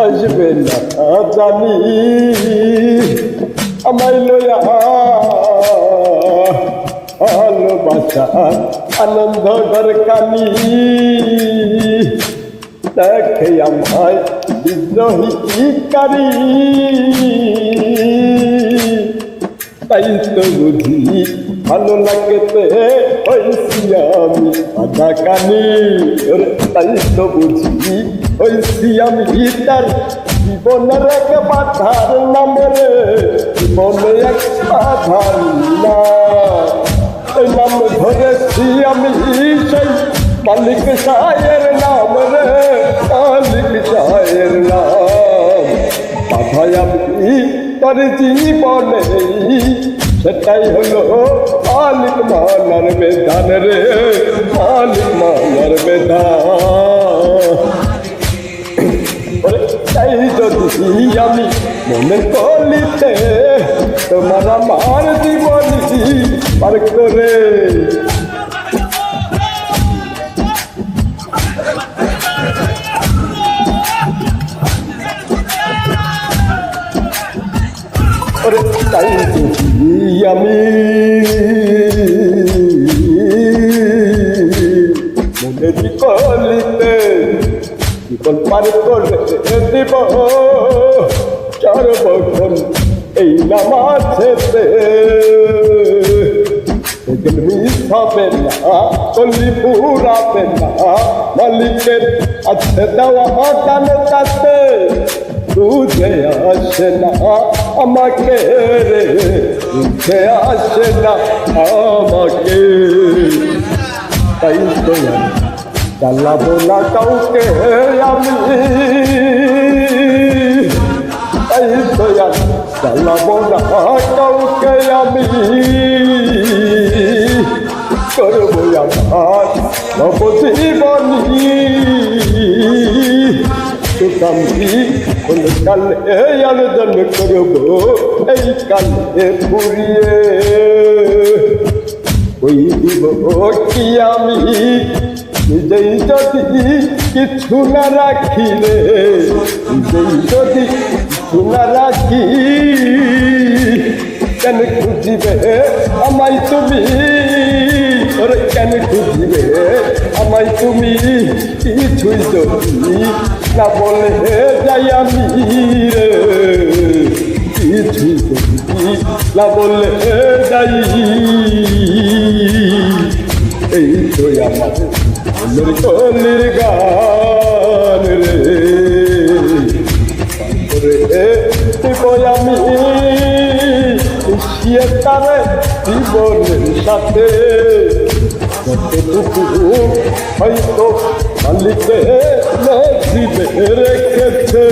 আসবে না জানি আমায় লয়া ভালোবাসা আনন্দ দরকানি দেখে আমায় বিদ্রোহী কারি তাই তো বুঝি ভালো লাগতে হয়েছি আমি আধা কানি তাই তো বুঝি হয়েছি আমি তার জীবনের এক বাধার নামে রে জীবনে এক বাধার না এই নাম ধরেছি আমি সেই মালিক সাহের নাম রে মালিক সাহের নাম বাধায় আমি তোর জীবনে সেটাই হলো মালিক মানার বেধান রে মালিক মানার বেধান তাই যদি আমি মনে কলিতে তোমার আমার জীবন পার করে তাই যদি আমি মনে কলিতে জীবন পার করে দিব সর্বক্ষণ এই নামাজেতে মিস হবে না কলি পুরাবে না মালিকের আছে দেওয়া কান কাছে বুঝে আসে না আমাকে রে বুঝে আসে না আমাকে তাই তো চালাবো না কাউকে আমি তাই তো চালাবো না কাউকে আমি করবো আমার নবজীবনী সুকান্তি কোন কালে আয়োজন করবো এই কালে পুরিয়ে ওই দিব কি আমি নিজেই যদি কিছু না রাখি রে নিজেই যদি কিছু না রাখি কেন খুঁজিবে আমায় তুমি ওরে কেন খুঁজিবে আমায় তুমি কিছুই যদি না বলে যাই আমি রে কিছুই যদি না বলে যাই এই তো আমার মনের কলির গান রে আমি মিশিয়ে তারে জীবনের সাথে যতটুকু হয়তো মালিকে নসিবে রেখেছে